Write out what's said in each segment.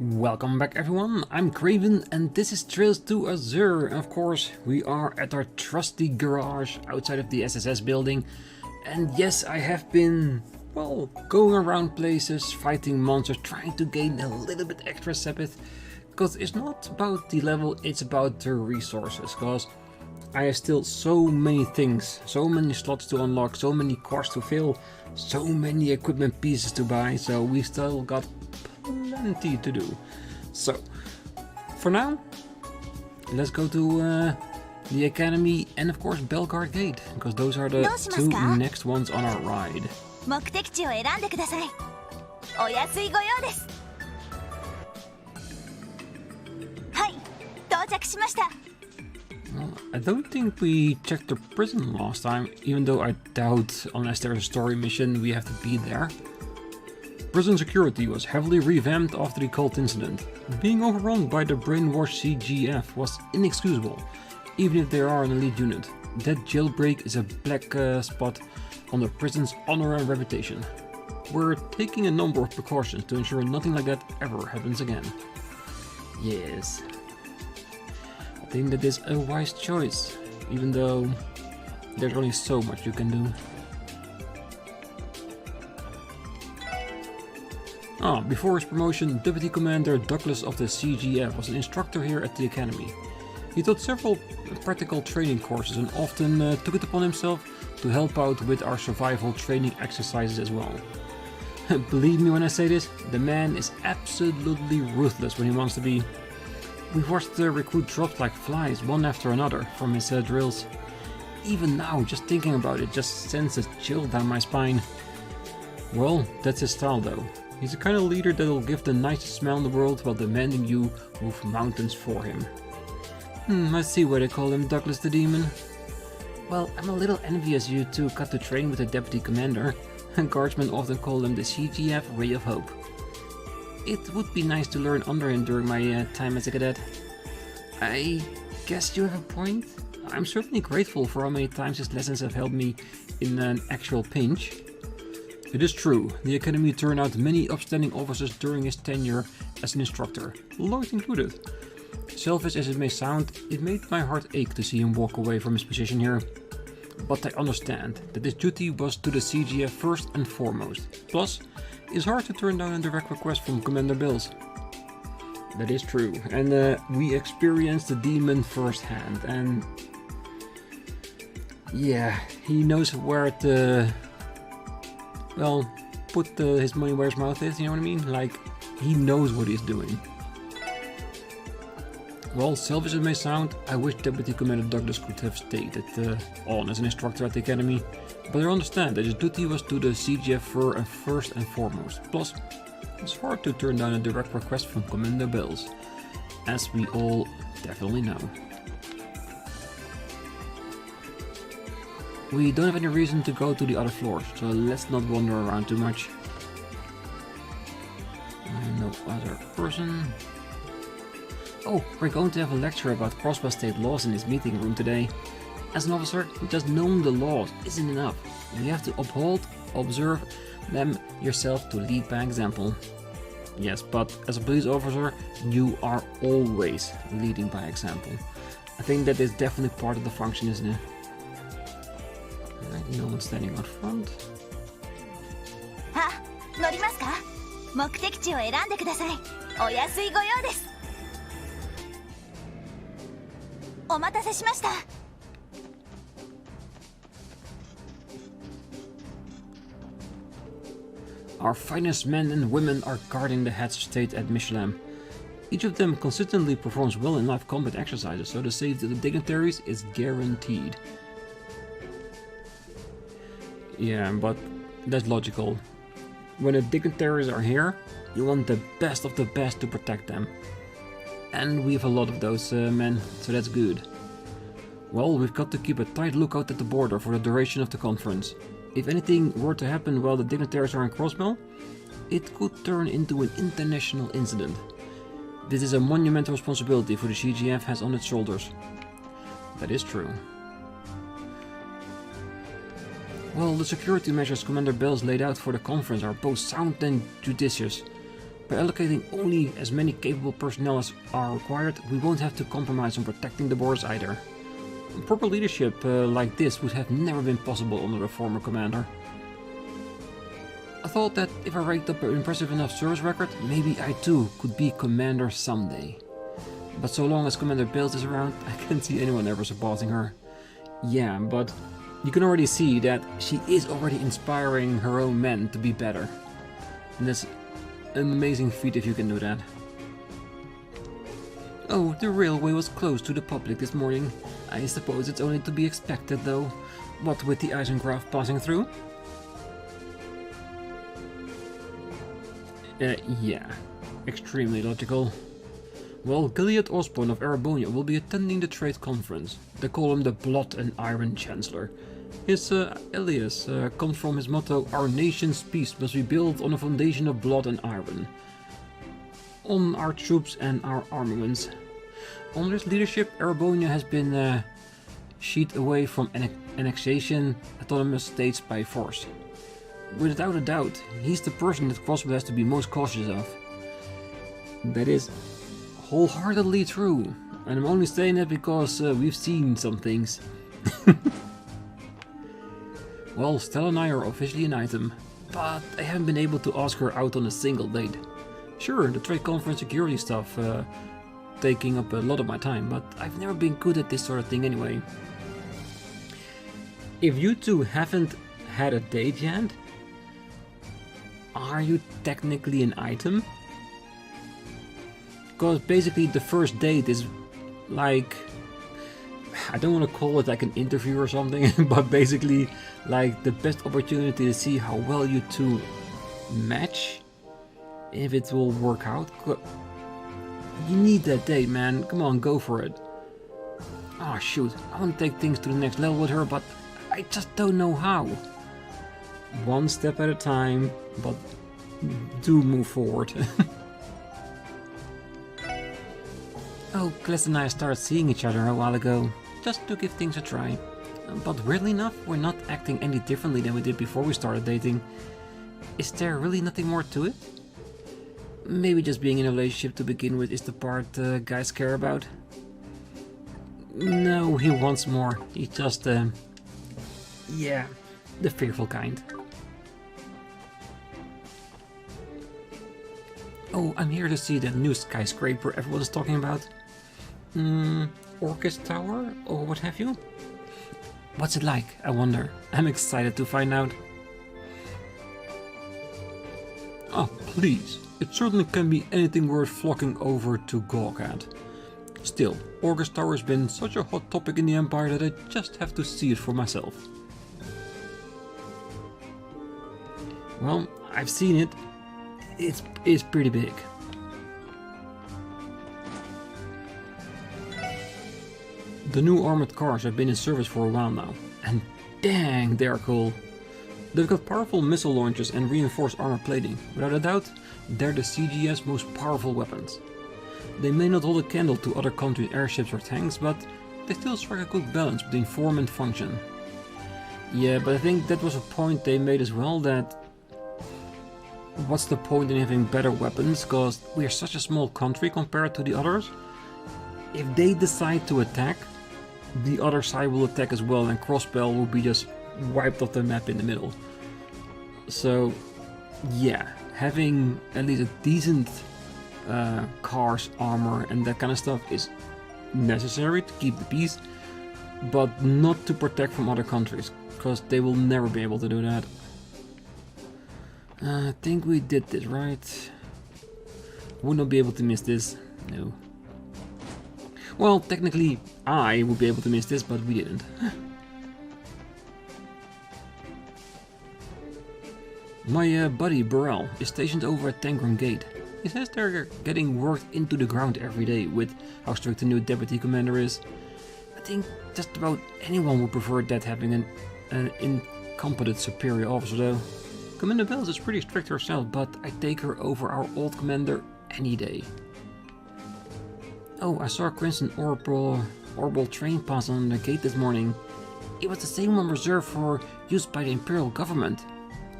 Welcome back everyone, I'm Craven and this is Trails to Azure. And of course, we are at our trusty garage outside of the SSS building. And yes, I have been, well, going around places, fighting monsters, trying to gain a little bit extra Sabbath. Because it's not about the level, it's about the resources. Because I have still so many things, so many slots to unlock, so many cars to fill, so many equipment pieces to buy. So we still got plenty to do. So for now, let's go to the academy and of course Belgard Gate, because those are the two next ones on our ride. Well, I don't think we checked the prison last time, even though I doubt, unless there's a story mission, we have to be there. Prison security was heavily revamped after the cult incident. Being overrun by the brainwashed CGF was inexcusable, even if they are an elite unit. That jailbreak is a black spot on the prison's honor and reputation. We're taking a number of precautions to ensure nothing like that ever happens again. Yes. I think that is a wise choice, even though there's only so much you can do. Before his promotion, Deputy Commander Douglas of the CGF was an instructor here at the Academy. He taught several practical training courses and often took it upon himself to help out with our survival training exercises as well. Believe me when I say this, the man is absolutely ruthless when he wants to be. We've watched the recruit drop like flies one after another from his drills. Even now, just thinking about it just sends a chill down my spine. Well, that's his style though. He's the kind of leader that will give the nicest smile in the world while demanding you move mountains for him. I see why they call him Douglas the Demon. Well, I'm a little envious you two got to train with the Deputy Commander. Guardsmen often call him the CGF Ray of Hope. It would be nice to learn under him during my time as a cadet. I guess you have a point. I'm certainly grateful for how many times his lessons have helped me in an actual pinch. It is true, the Academy turned out many upstanding officers during his tenure as an instructor, Lloyd included. Selfish as it may sound, it made my heart ache to see him walk away from his position here. But I understand that his duty was to the CGF first and foremost. Plus, it's hard to turn down a direct request from Commander Bills. That is true, and we experienced the demon firsthand, and yeah, he knows where to, well, put his money where his mouth is, you know what I mean? Like, he knows what he's doing. Well, selfish as it may sound, I wish Deputy Commander Douglas could have stayed on as an instructor at the Academy, but I understand that his duty was to the CGF first and foremost. Plus, it's hard to turn down a direct request from Commander Bills, as we all definitely know. We don't have any reason to go to the other floors, so let's not wander around too much. No other person. Oh, we're going to have a lecture about Crossbell state laws in this meeting room today. As an officer, just knowing the laws isn't enough. You have to observe them yourself to lead by example. Yes, but as a police officer, you are always leading by example. I think that is definitely part of the function, isn't it? No one standing out front. Our finest men and women are guarding the heads of state at Michelin. Each of them consistently performs well in live combat exercises, so the safety of the dignitaries is guaranteed. Yeah, but that's logical. When the dignitaries are here, you want the best of the best to protect them. And we have a lot of those men, so that's good. Well, we've got to keep a tight lookout at the border for the duration of the conference. If anything were to happen while the dignitaries are in Crossbell, it could turn into an international incident. This is a monumental responsibility for the CGF has on its shoulders. That is true. Well, the security measures Commander Bells laid out for the conference are both sound and judicious, By allocating only as many capable personnel as are required, we won't have to compromise on protecting the borders either. Proper leadership like this would have never been possible under the former commander. I thought that if I raked up an impressive enough service record, maybe I too could be commander someday. But so long as Commander Bales is around, I can't see anyone ever supporting her. Yeah, but you can already see that she is already inspiring her own men to be better. And that's an amazing feat if you can do that. Oh, the railway was closed to the public this morning. I suppose it's only to be expected though. What with the Eisengraph passing through? Yeah, extremely logical. Well, Gilead Osborne of Erebonia will be attending the trade conference. They call him the Blood and Iron Chancellor. His alias comes from his motto, "Our nation's peace must be built on a foundation of blood and iron. On our troops and our armaments." Under his leadership, Erebonia has been sheet away from annexation autonomous states by force. Without a doubt, he's the person that Crossbell has to be most cautious of. That is wholeheartedly true, and I'm only saying that because we've seen some things. Well, Stella and I are officially an item, but I haven't been able to ask her out on a single date. Sure, the trade conference security stuff taking up a lot of my time, but I've never been good at this sort of thing anyway. If you two haven't had a date yet, are you technically an item? Because basically the first date is like, I don't want to call it like an interview or something, but basically like the best opportunity to see how well you two match, if it will work out. You need that date, man. Come on, go for it. Oh shoot, I want to take things to the next level with her, but I just don't know how. One step at a time, but do move forward. Oh, Celeste and I started seeing each other a while ago, just to give things a try. But weirdly enough, we're not acting any differently than we did before we started dating. Is there really nothing more to it? Maybe just being in a relationship to begin with is the part guys care about. No, he wants more. He's just, yeah, the fearful kind. Oh, I'm here to see that new skyscraper everyone's talking about. Orchis Tower, or what have you? What's it like, I wonder? I'm excited to find out. Oh, please. It certainly can be anything worth flocking over to gawk at. Still, Orchis Tower has been such a hot topic in the Empire that I just have to see it for myself. Well, I've seen it. It's pretty big. The new armored cars have been in service for a while now, and dang, they are cool. They've got powerful missile launchers and reinforced armor plating. Without a doubt, they're the CGS's most powerful weapons. They may not hold a candle to other countries' airships or tanks, but they still strike a good balance between form and function. Yeah, but I think that was a point they made as well, that what's the point in having better weapons, because we're such a small country compared to the others. If they decide to attack, the other side will attack as well, and Crossbell will be just wiped off the map in the middle. So yeah, having at least a decent cars, armor and that kind of stuff is necessary to keep the peace, but not to protect from other countries, because they will never be able to do that. I think we did this right. Would not be able to miss this. No. Well, technically I would be able to miss this, but we didn't. My buddy Burrell is stationed over at Tangram Gate. He says they're getting worked into the ground every day with how strict the new deputy commander is. I think just about anyone would prefer that, having an incompetent superior officer though. Commander Bells is pretty strict herself, but I take her over our old commander any day. Oh, I saw a Crimson orbital train pass on the gate this morning. It was the same one reserved for use by the Imperial government.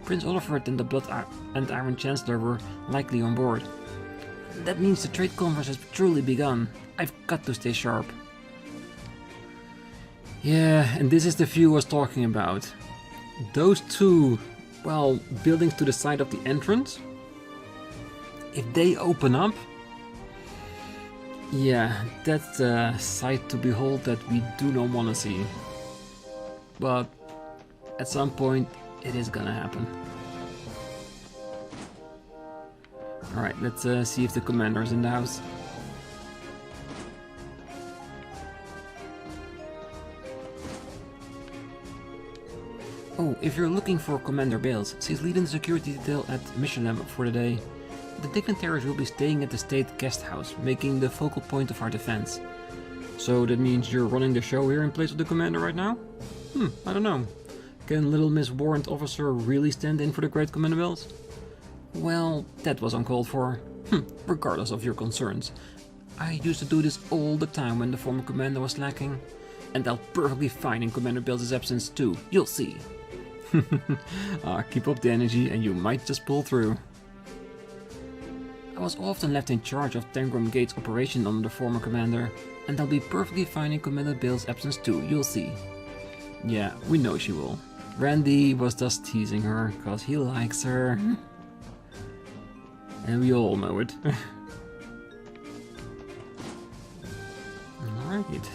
Prince Oliver and the Blood and Iron Chancellor were likely on board. That means the trade conference has truly begun. I've got to stay sharp. Yeah, and this is the view I was talking about. Those two, well, buildings to the side of the entrance. If they open up, yeah, that's a sight to behold that we do not want to see. But at some point, it is gonna happen. Alright, let's see if the commander is in the house. Oh, if you're looking for Commander Bales, she's leading the security detail at Michelin for the day. The dignitaries will be staying at the state guest house, making the focal point of our defense. So that means you're running the show here in place of the commander right now? I don't know. Can Little Miss Warrant Officer really stand in for the great Commander Bales? Well, that was uncalled for. Regardless of your concerns. I used to do this all the time when the former commander was slacking. And I'll perfectly fine in Commander Bales' absence too, you'll see. Keep up the energy and you might just pull through. I was often left in charge of Tangram Gate's operation under the former commander, and I'll be perfectly fine in Commander Bales' absence too, you'll see. Yeah, we know she will. Randy was just teasing her, cause he likes her. And we all know it. Alright.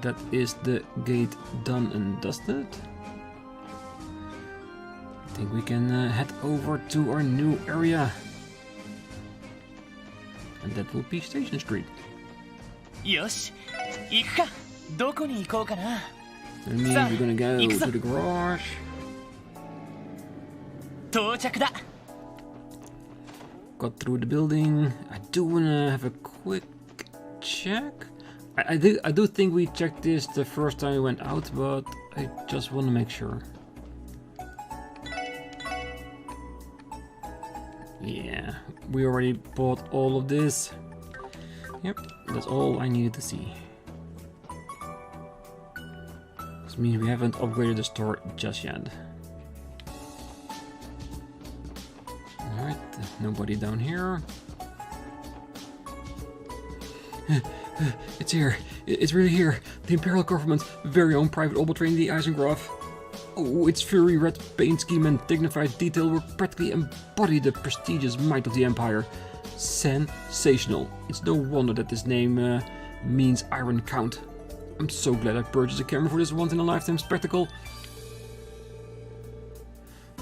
That is the gate done and dusted. I think we can head over to our new area. And that will be Station Street. Yosh, 行くか。どこに行こうかな。 That means we're gonna go to the garage. 到着だ。 Got through the building. I do wanna have a quick check. I do think we checked this the first time we went out, but I just want to make sure. Yeah, we already bought all of this. Yep, that's all I needed to see. This means we haven't upgraded the store just yet. Alright, nobody down here. It's here. It's really here. The Imperial Government's very own private orbital train, the Eisengraf. Oh, its fiery red paint scheme and dignified detail will practically embody the prestigious might of the Empire. Sensational. It's no wonder that this name means Iron Count. I'm so glad I purchased a camera for this once-in-a-lifetime spectacle.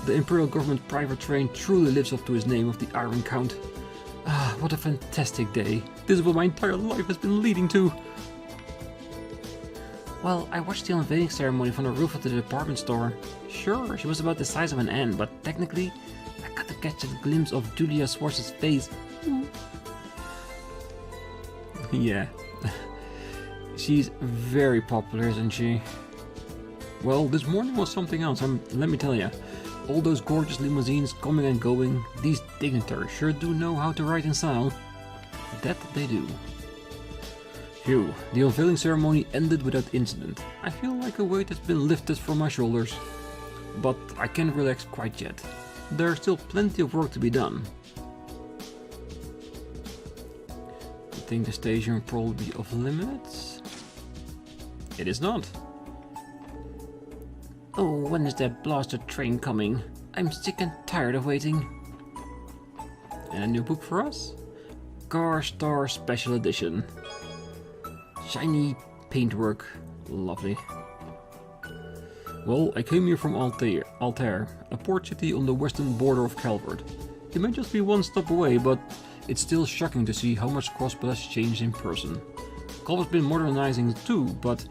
The Imperial Government private train truly lives up to his name of the Iron Count. Ah, what a fantastic day. This is what my entire life has been leading to. Well, I watched the unveiling ceremony from the roof of the department store. Sure, she was about the size of an ant, but technically, I got to catch a glimpse of Julia Schwartz's face. Yeah. She's very popular, isn't she? Well, this morning was something else, let me tell you. All those gorgeous limousines coming and going, these dignitaries sure do know how to ride in style. That they do. Phew, the unveiling ceremony ended without incident. I feel like a weight has been lifted from my shoulders. But I can't relax quite yet. There's still plenty of work to be done. I think the station will probably be off limits. It is not. Oh, when is that blasted train coming? I'm sick and tired of waiting. And a new book for us? Car Star Special Edition. Shiny paintwork. Lovely. Well, I came here from Altair, a port city on the western border of Calvard. It may just be one stop away, but it's still shocking to see how much Crossbell has changed in person. Calvard's been modernizing too, but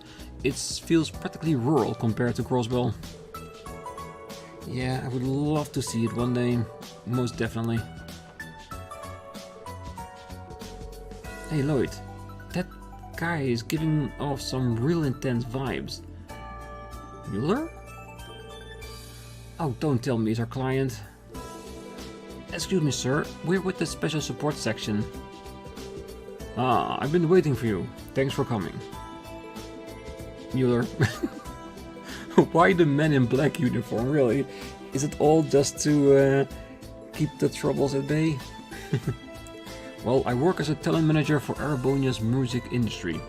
it feels practically rural compared to Crossbell. Yeah, I would love to see it one day, most definitely. Hey Lloyd, that guy is giving off some real intense vibes. Mueller? Oh, don't tell me he's our client. Excuse me, sir, we're with the special support section. Ah, I've been waiting for you. Thanks for coming. Mueller. Why the men in black uniform, really? Is it all just to keep the troubles at bay? Well, I work as a talent manager for Erebonia's music industry.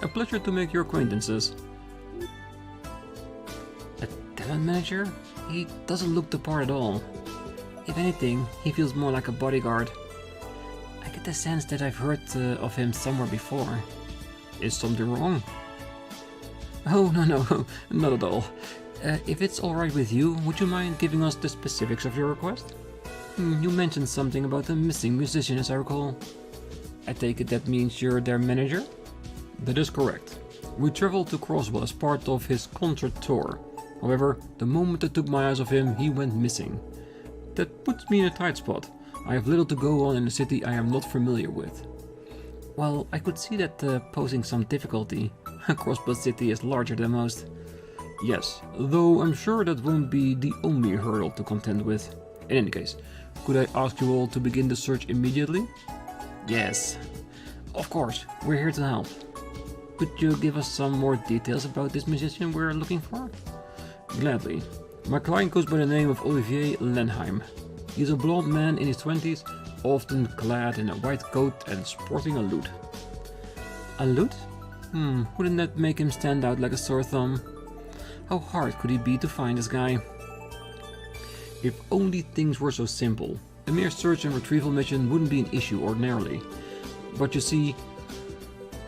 A pleasure to make your acquaintances. A talent manager? He doesn't look the part at all. If anything, he feels more like a bodyguard. I get the sense that I've heard of him somewhere before. Is something wrong? Oh, no, not at all. If it's alright with you, would you mind giving us the specifics of your request? You mentioned something about a missing musician, as I recall. I take it that means you're their manager? That is correct. We traveled to Crossbell as part of his concert tour. However, the moment I took my eyes off him, he went missing. That puts me in a tight spot. I have little to go on in a city I am not familiar with. Well, I could see that posing some difficulty. Crossbell City is larger than most. Yes, though I'm sure that won't be the only hurdle to contend with. In any case, could I ask you all to begin the search immediately? Yes. Of course, we're here to help. Could you give us some more details about this musician we're looking for? Gladly. My client goes by the name of Olivier Lenheim. He's a blond man in his 20s, often clad in a white coat and sporting a lute. A lute? Wouldn't that make him stand out like a sore thumb? How hard could he be to find this guy? If only things were so simple. A mere search and retrieval mission wouldn't be an issue ordinarily. But you see,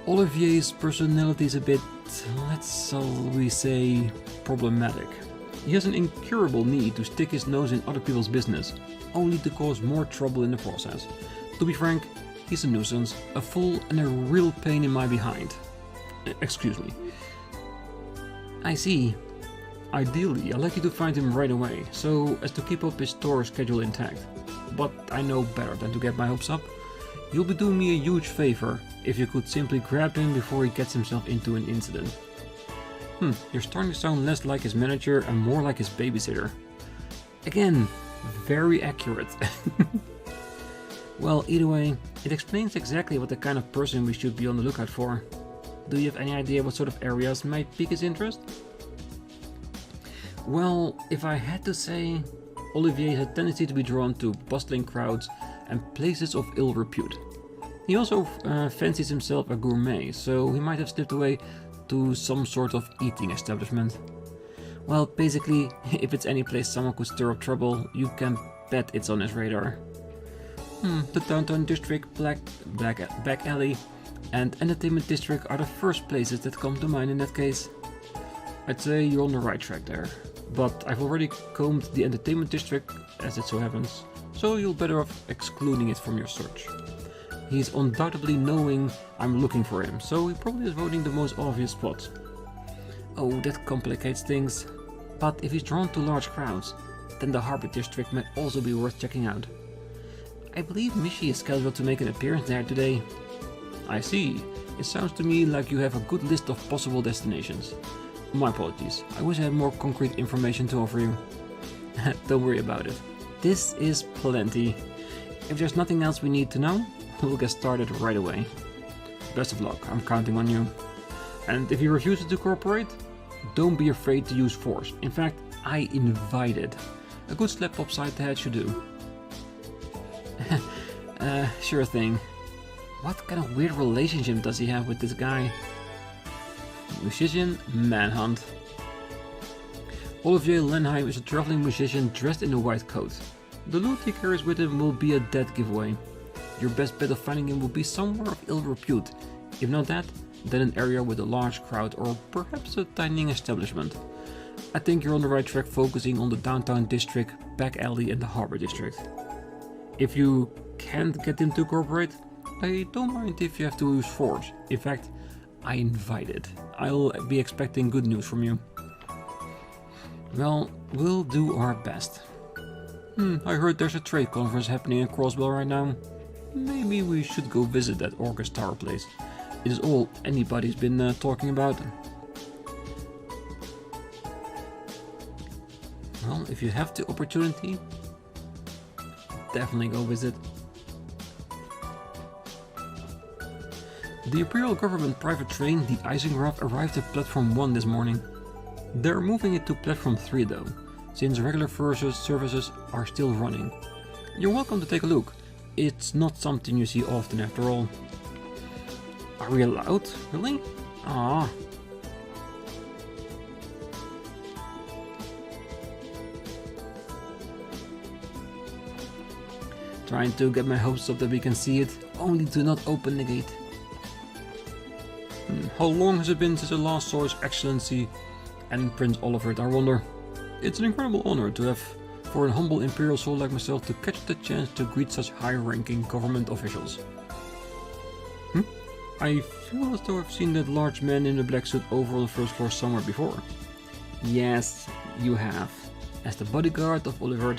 Olivier's personality is a bit, shall we say, problematic. He has an incurable need to stick his nose in other people's business, only to cause more trouble in the process. To be frank, he's a nuisance, a fool, and a real pain in my behind. Excuse me. I see. Ideally, I'd like you to find him right away, so as to keep up his tour schedule intact. But I know better than to get my hopes up. You'll be doing me a huge favor if you could simply grab him before he gets himself into an incident. You're starting to sound less like his manager and more like his babysitter. Again, very accurate. Well, either way, it explains exactly what the kind of person we should be on the lookout for. Do you have any idea what sort of areas might pique his interest? Well, if I had to say, Olivier has a tendency to be drawn to bustling crowds and places of ill repute. He also fancies himself a gourmet, so he might have slipped away to some sort of eating establishment. Well, basically, if it's any place someone could stir up trouble, you can bet it's on his radar. The downtown district, back alley, and entertainment district are the first places that come to mind in that case. I'd say you're on the right track there, but I've already combed the entertainment district, as it so happens, so you're better off excluding it from your search. He's undoubtedly knowing I'm looking for him, so he probably is voting the most obvious spot. Oh, that complicates things. But if he's drawn to large crowds, then the Harbor District might also be worth checking out. I believe Mishi is scheduled to make an appearance there today. I see. It sounds to me like you have a good list of possible destinations. My apologies, I wish I had more concrete information to offer you. Don't worry about it. This is plenty. If there's nothing else we need to know, we'll get started right away. Best of luck, I'm counting on you. And if he refuses to cooperate, don't be afraid to use force. In fact, I invited. A good slap upside the head should do. Sure thing. What kind of weird relationship does he have with this guy? Musician manhunt. Olivier Lenheim is a traveling musician dressed in a white coat. The loot he carries with him will be a dead giveaway. Your best bet of finding him will be somewhere of ill repute. If not that, then an area with a large crowd or perhaps a dining establishment. I think you're on the right track focusing on the downtown district, back alley and the harbor district. If you can't get him to cooperate, I don't mind if you have to use force. In fact, I invited. I'll be expecting good news from you. Well, we'll do our best. I heard there's a trade conference happening in Crossbell right now. Maybe we should go visit that Orcus Tower place. It is all anybody's been talking about. Well, if you have the opportunity, definitely go visit. The Imperial Government private train, the Eisengraf, arrived at Platform 1 this morning. They're moving it to Platform 3 though, since regular services are still running. You're welcome to take a look. It's not something you see often after all. Are we allowed? Really? Ah. Trying to get my hopes up that we can see it, only to not open the gate. How long has it been since I last saw His Excellency and Prince Oliver, I wonder? It's an incredible honor to have for a humble imperial soul like myself to catch the chance to greet such high-ranking government officials. I feel as though I've seen that large man in the black suit over on the first floor somewhere before. Yes, you have. As the bodyguard of Oliver.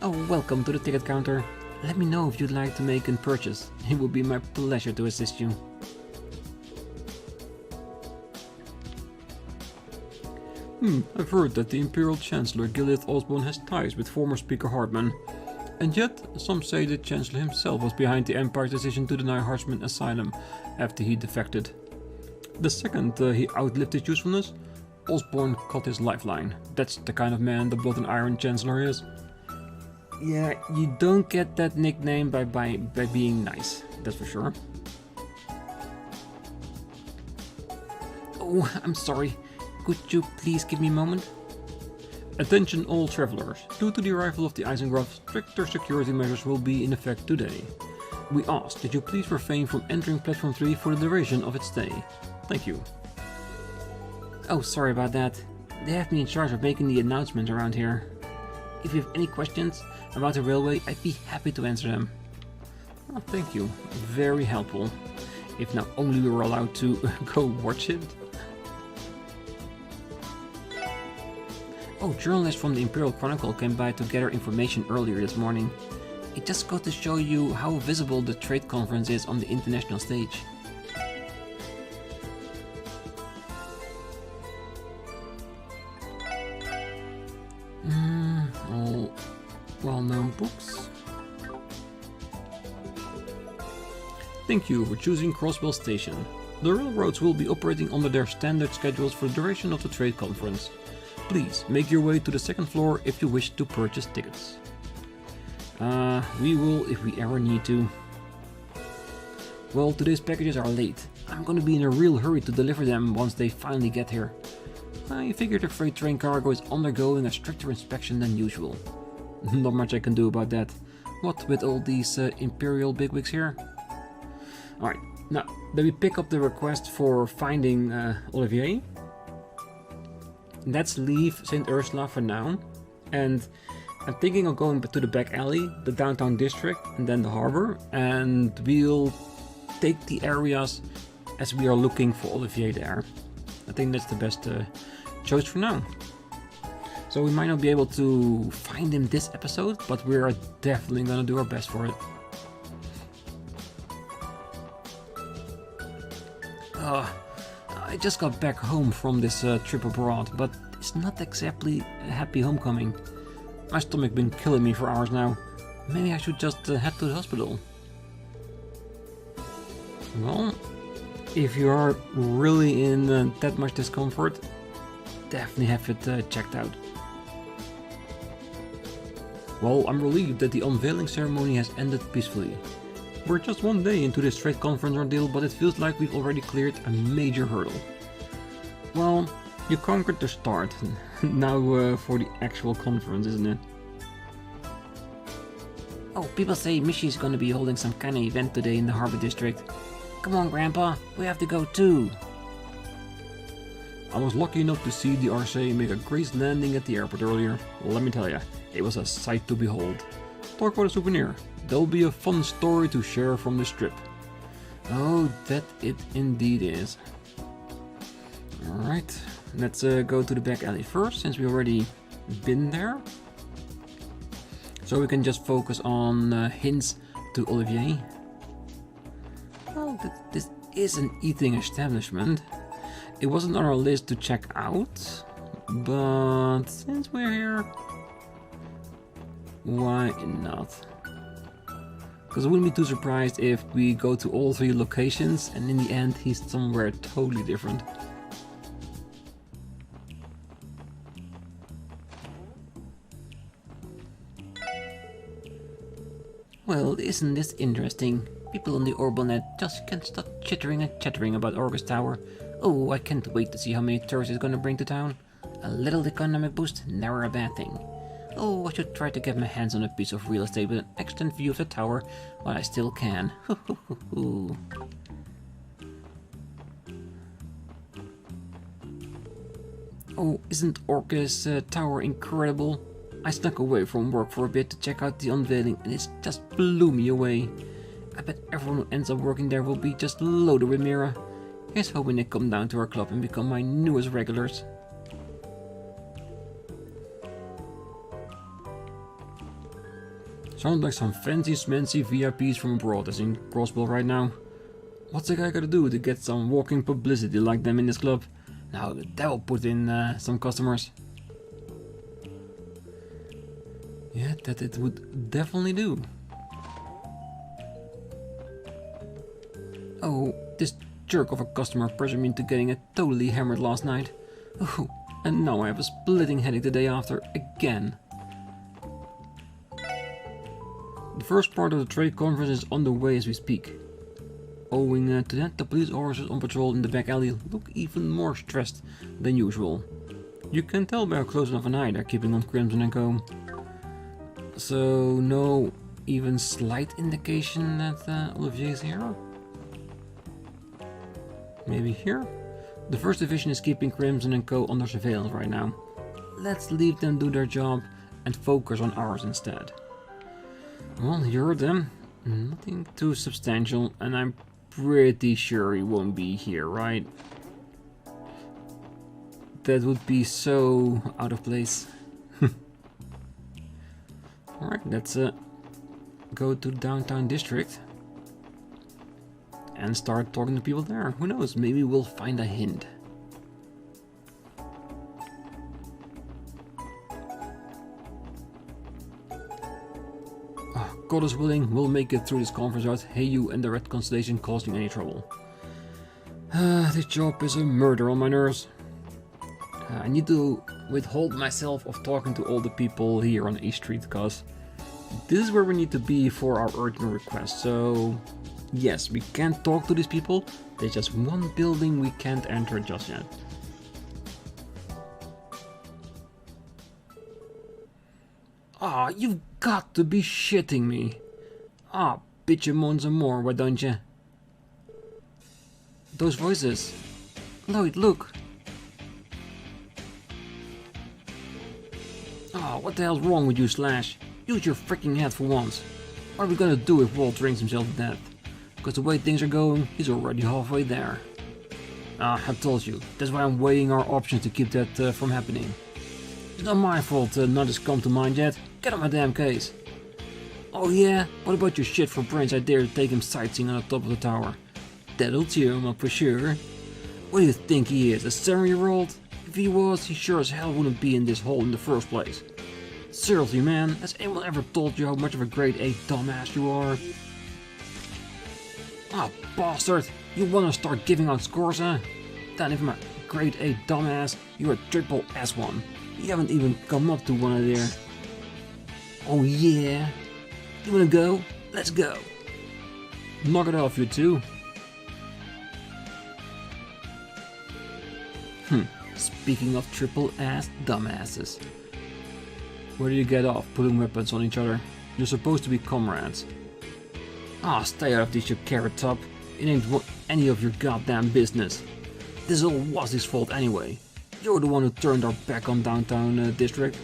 Oh, welcome to the ticket counter. Let me know if you'd like to make a purchase. It would be my pleasure to assist you. I've heard that the Imperial Chancellor Gilead Osborne has ties with former Speaker Hartman. And yet, some say the Chancellor himself was behind the Empire's decision to deny Hartman asylum after he defected. The second he outlived his usefulness, Osborne cut his lifeline. That's the kind of man the Blood and Iron Chancellor is. Yeah, you don't get that nickname by being nice, that's for sure. Oh, I'm sorry. Could you please give me a moment? Attention all travelers. Due to the arrival of the Eisengraf, stricter security measures will be in effect today. We ask that you please refrain from entering Platform 3 for the duration of its stay. Thank you. Oh, sorry about that. They have me in charge of making the announcements around here. If you have any questions about the railway, I'd be happy to answer them. Oh, thank you. Very helpful. If now only we were allowed to go watch it. Oh, journalists from the Imperial Chronicle came by to gather information earlier this morning. It just goes to show you how visible the trade conference is on the international stage. All well-known books. Thank you for choosing Crossbell Station. The railroads will be operating under their standard schedules for the duration of the trade conference. Please make your way to the second floor if you wish to purchase tickets. We will if we ever need to. Well, today's packages are late. I'm gonna be in a real hurry to deliver them once they finally get here. I figure the freight train cargo is undergoing a stricter inspection than usual. Not much I can do about that. What with all these Imperial bigwigs here? Alright, now let me pick up the request for finding Olivier. Let's leave St. Ursula for now, and I'm thinking of going to the back alley, the downtown district, and then the harbor, and we'll take the areas as we are looking for Olivier there. I think that's the best choice for now. So we might not be able to find him this episode, but we are definitely gonna do our best for it. I just got back home from this trip abroad, but it's not exactly a happy homecoming. My stomach been killing me for hours now. Maybe I should just head to the hospital. Well, if you are really in that much discomfort, definitely have it checked out. Well, I'm relieved that the unveiling ceremony has ended peacefully. We're just one day into this trade conference ordeal, but it feels like we've already cleared a major hurdle. Well, you conquered the start. Now for the actual conference, isn't it? Oh, people say Mishy's gonna be holding some kind of event today in the harbor district. Come on, Grandpa, we have to go too. I was lucky enough to see the RC make a grace landing at the airport earlier. Let me tell ya, it was a sight to behold. Talk about a souvenir. There'll be a fun story to share from this trip. Oh, that it indeed is. Alright, let's go to the back alley first, since we already been there. So we can just focus on hints to Olivier. Well, this is an eating establishment. It wasn't on our list to check out, but since we're here, why not? Because I wouldn't be too surprised if we go to all three locations and in the end he's somewhere totally different. Well, isn't this interesting? People on the Orbital just can't stop chittering and chattering about Orgus Tower. Oh, I can't wait to see how many tourists it's gonna bring to town. A little economic boost, never a bad thing. Oh, I should try to get my hands on a piece of real estate with an excellent view of the tower while I still can. Oh, isn't Orcus Tower incredible? I snuck away from work for a bit to check out the unveiling and it just blew me away. I bet everyone who ends up working there will be just loaded with Mira. Here's hoping they come down to our club and become my newest regulars. Sounds like some fancy smancy VIPs from abroad is in Crossbell right now. What's a guy gotta do to get some walking publicity like them in this club? Now that will put in some customers. Yeah, that it would definitely do. Oh, this jerk of a customer pressured me into getting it totally hammered last night. Oh, and now I have a splitting headache the day after again. The first part of the trade conference is on the way as we speak. Owing to that, the police officers on patrol in the back alley look even more stressed than usual. You can tell by how close enough an eye they're keeping on Crimson & Co. So, no even slight indication that Olivier's here? Maybe here? The first division is keeping Crimson & Co. under surveillance right now. Let's leave them do their job and focus on ours instead. Well, you heard them. Nothing too substantial, and I'm pretty sure he won't be here, right? That would be so out of place. Alright, let's go to the downtown district and start talking to people there. Who knows, maybe we'll find a hint. God is willing, we'll make it through this conference without Hey You and the Red Constellation causing any trouble. This job is a murder on my nerves. I need to withhold myself of talking to all the people here on East Street, because this is where we need to be for our urgent request. So yes, we can't talk to these people. There's just one building we can't enter just yet. Ah, you've got to be shitting me. Ah, bitch and moan some more, why don't you? Those voices. Lloyd, look. Ah, what the hell's wrong with you, Slash? Use your freaking head for once. What are we gonna do if Walt drinks himself to death? Because the way things are going, he's already halfway there. Ah, I told you. That's why I'm weighing our options to keep that from happening. It's not my fault none has come to mind yet. Get on my damn case. Oh yeah? What about your shit for Prince idea to take him sightseeing on the top of the tower? That'll cheer him up for sure. What do you think he is, a 7-year-old? If he was, he sure as hell wouldn't be in this hole in the first place. Seriously, man, has anyone ever told you how much of a grade A dumbass you are? Ah, bastard! You wanna start giving out scores, huh? Then if I'm a grade A dumbass, you're a triple S1. You haven't even come up to one of there. Oh yeah? You wanna go? Let's go! Knock it off, you two. Speaking of triple ass dumbasses. Where do you get off putting weapons on each other? You're supposed to be comrades. Ah, stay out of this, you carrot top. It ain't any of your goddamn business. This all was his fault anyway. You're the one who turned our back on downtown district.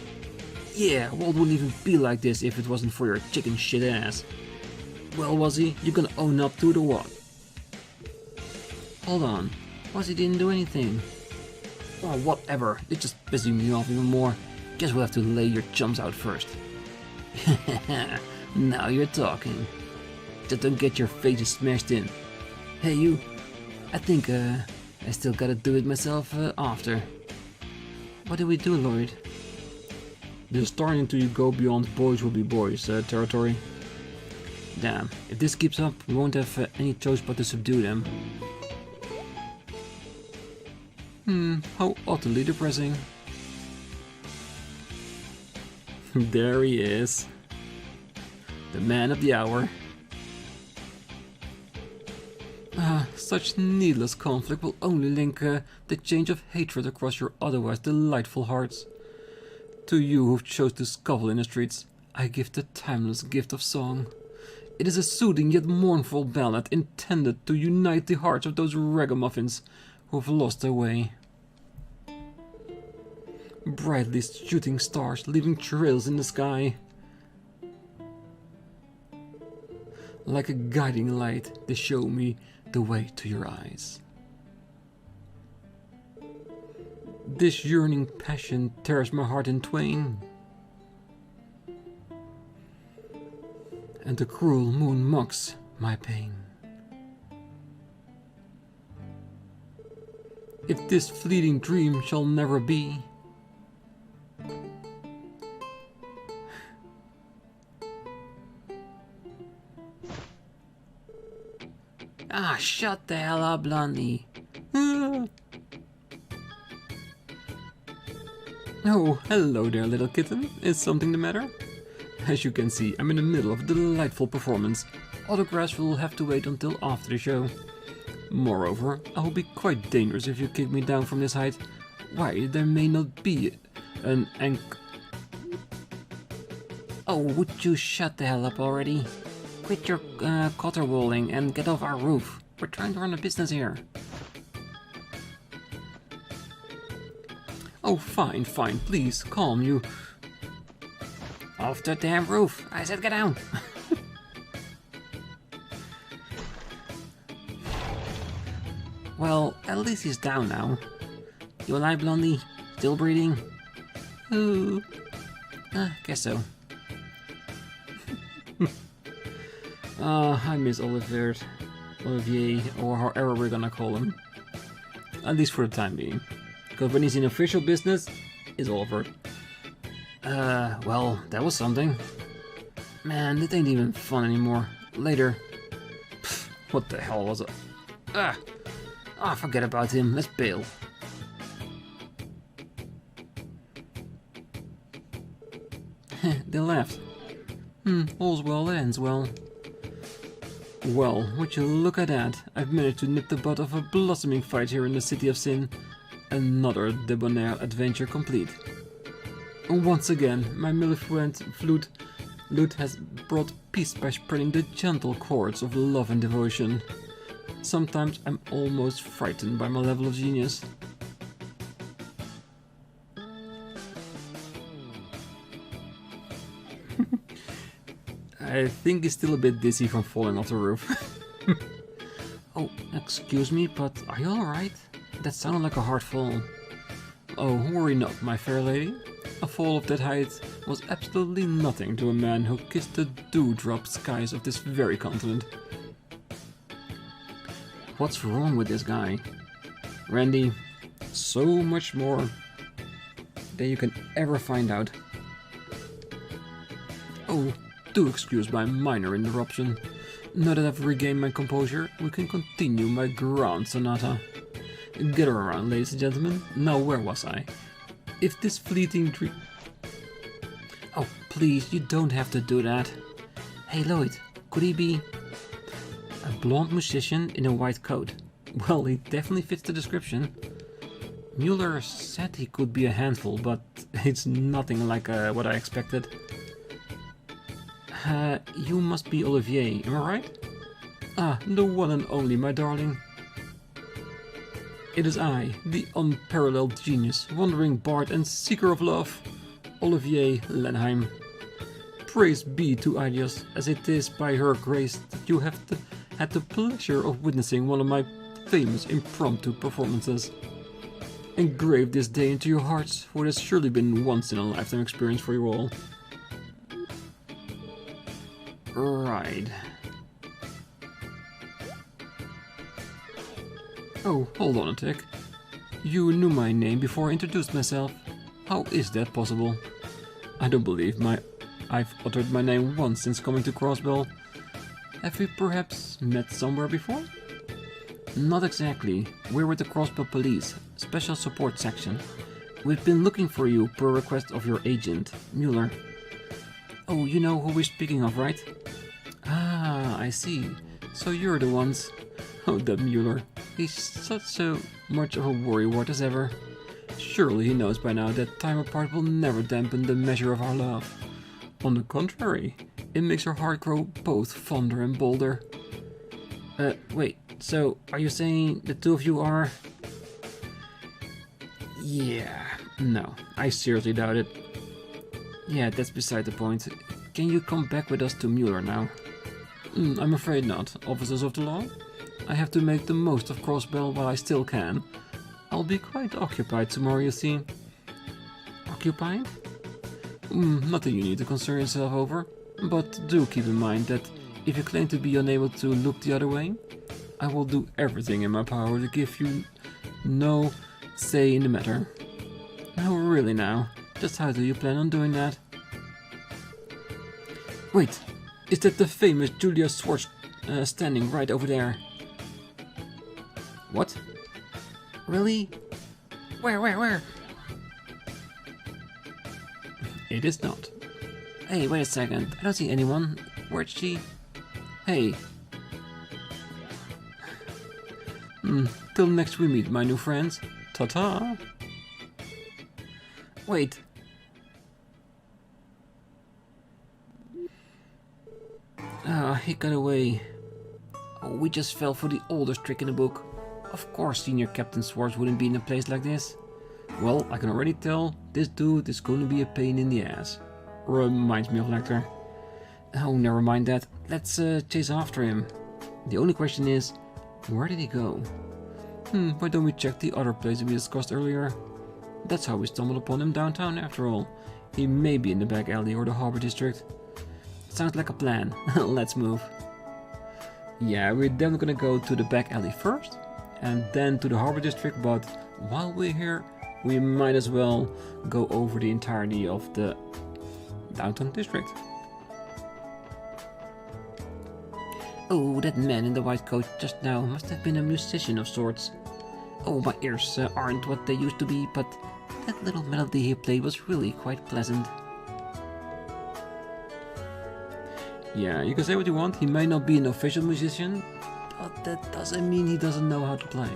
Yeah, Walt wouldn't even be like this if it wasn't for your chicken shit ass. Well, was he? You gonna own up to it or what? Hold on. Was he didn't do anything? Oh, whatever. It's just pissing me off even more. Guess we'll have to lay your chums out first. Now you're talking. Just don't get your faces smashed in. Hey you, I think I still gotta do it myself after. What do we do, Lloyd? This is starting until you go beyond boys will be boys territory. Damn, if this keeps up, we won't have any choice but to subdue them. How utterly depressing. There he is. the man of the hour. Such needless conflict will only link the change of hatred across your otherwise delightful hearts. To you who chose to scuffle in the streets, I give the timeless gift of song. It is a soothing yet mournful ballad intended to unite the hearts of those ragamuffins who have lost their way. Brightly shooting stars leaving trails in the sky. Like a guiding light, they show me the way to your eyes. This yearning passion tears my heart in twain, and the cruel moon mocks my pain. If this fleeting dream shall never be, shut the hell up, Blondie. Oh, hello there, little kitten. Is something the matter? As you can see, I'm in the middle of a delightful performance. Autographs will have to wait until after the show. Moreover, I will be quite dangerous if you kick me down from this height. Why, there may not be an Oh, would you shut the hell up already? Quit your caterwauling and get off our roof. We're trying to run a business here. Oh, fine, please, calm you. Off the damn roof. I said get down. Well, at least he's down now. You alive, Blondie? Still breathing? Ooh. Guess so. I miss Olivier, or however we're gonna call him. At least for the time being. Because when he's in official business, it's Oliver. Well, that was something. Man, it ain't even fun anymore. Later. Pfft, what the hell was it? Forget about him. Let's bail. They left. All's well that ends well. Well, would you look at that? I've managed to nip the bud of a blossoming fight here in the City of Sin. Another debonair adventure complete. Once again, my mellifluent lute has brought peace by spreading the gentle chords of love and devotion. Sometimes I'm almost frightened by my level of genius. I think he's still a bit dizzy from falling off the roof. Oh, excuse me, but are you alright? That sounded like a hard fall. Oh, worry not, my fair lady. A fall of that height was absolutely nothing to a man who kissed the dewdrop skies of this very continent. What's wrong with this guy? Randy, so much more than you can ever find out. Oh, do excuse my minor interruption. Now that I've regained my composure, we can continue my grand sonata. Gather around, ladies and gentlemen. Now, where was I? If this fleeting dream... Oh, please, you don't have to do that. Hey, Lloyd, could he be... a blonde musician in a white coat? Well, he definitely fits the description. Mueller said he could be a handful, but it's nothing like what I expected. You must be Olivier, am I right? Ah, the one and only, my darling. It is I, the unparalleled genius, wandering bard and seeker of love, Olivier Lenheim. Praise be to Idios, as it is by her grace that you have had the pleasure of witnessing one of my famous impromptu performances. Engrave this day into your hearts, for it has surely been once-in-a-lifetime experience for you all. Right. Oh, hold on a tick. You knew my name before I introduced myself. How is that possible? I don't believe I've uttered my name once since coming to Crossbell. Have we perhaps met somewhere before? Not exactly. We're with the Crossbell Police, Special Support Section. We've been looking for you per request of your agent, Mueller. Oh, you know who we're speaking of, right? I see. So you're the ones. Oh, that Mueller. He's such so much of a worrywart as ever. Surely he knows by now that time apart will never dampen the measure of our love. On the contrary, it makes our heart grow both fonder and bolder. Wait, so are you saying the two of you are... Yeah, no, I seriously doubt it. Yeah, that's beside the point. Can you come back with us to Mueller now? I'm afraid not, officers of the law. I have to make the most of Crossbell while I still can. I'll be quite occupied tomorrow, you see. Occupied? Nothing you need to concern yourself over. But do keep in mind that if you claim to be unable to look the other way, I will do everything in my power to give you no say in the matter. Oh, really now? Just how do you plan on doing that? Wait, is that the famous Julia Swartz standing right over there? What? Really? Where? It is not. Hey, wait a second. I don't see anyone. Where's she? Hey. Till next we meet, my new friends. Ta-ta. Wait. He got away. Oh, we just fell for the oldest trick in the book. Of course Senior Captain Swartz wouldn't be in a place like this. Well, I can already tell this dude is going to be a pain in the ass. Reminds me of Lecter. Oh, never mind that. Let's chase after him. The only question is, where did he go? Why don't we check the other place we discussed earlier? That's how we stumbled upon him downtown after all. He may be in the back alley or the harbor district. Sounds like a plan. Let's move. Yeah, we're definitely gonna go to the back alley first and then to the harbor district, but while we're here we might as well go over the entirety of the downtown district. Oh, that man in the white coat just now must have been a musician of sorts. Oh, my ears aren't what they used to be, but that little melody he played was really quite pleasant. Yeah, you can say what you want, he may not be an official musician, but that doesn't mean he doesn't know how to play.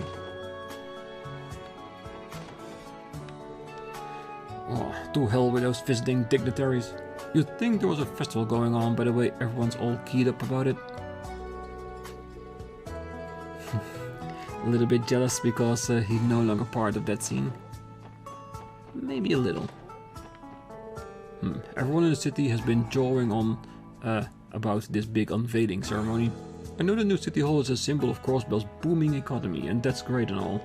Oh, to hell with those visiting dignitaries. You'd think there was a festival going on by the way everyone's all keyed up about it. A little bit jealous because he's no longer part of that scene. Maybe a little. Everyone in the city has been jawing on about this big unveiling ceremony. I know the new city hall is a symbol of Crossbell's booming economy, and that's great and all.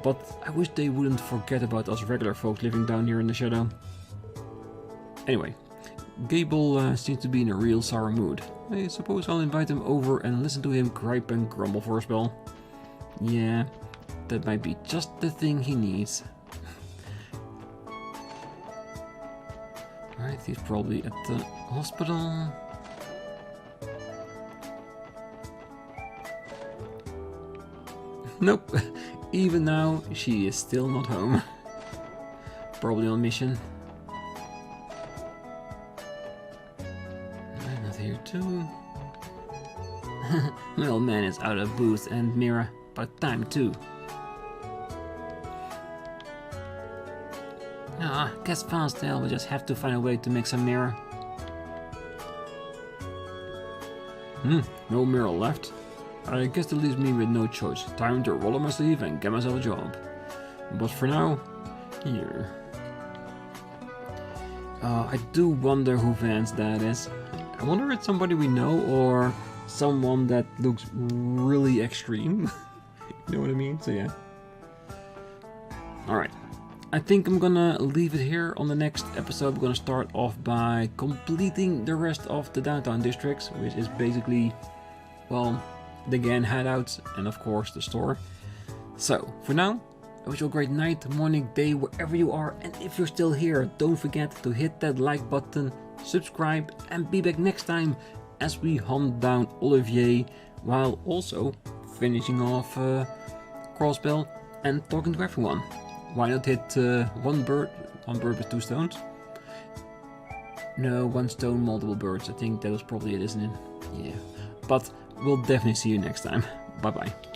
But I wish they wouldn't forget about us regular folks living down here in the shadow. Anyway, Gable seems to be in a real sour mood. I suppose I'll invite him over and listen to him gripe and grumble for a spell. Yeah, that might be just the thing he needs. Alright, he's probably at the hospital. Nope, even now she is still not home. Probably on mission. Not here too. Well, man is out of booth and mirror, but time too. Guess Fastell will just have to find a way to make some mirror. No mirror left. I guess that leaves me with no choice. Time to roll up my sleeve and get myself a job. But for now, here. I do wonder who Van's dad is. I wonder if it's somebody we know or someone that looks really extreme. You know what I mean? So yeah. Alright. I think I'm gonna leave it here. On the next episode we're gonna start off by completing the rest of the downtown districts, which is basically, well, the GAN hideouts and of course the store. So for now, I wish you a great night, morning, day, wherever you are, and if you're still here, don't forget to hit that like button, subscribe, and be back next time as we hunt down Olivier while also finishing off Crossbell and talking to everyone. Why not hit one bird with two stones? No, one stone, multiple birds. I think that was probably it, isn't it? Yeah. but we'll definitely see you next time. Bye bye.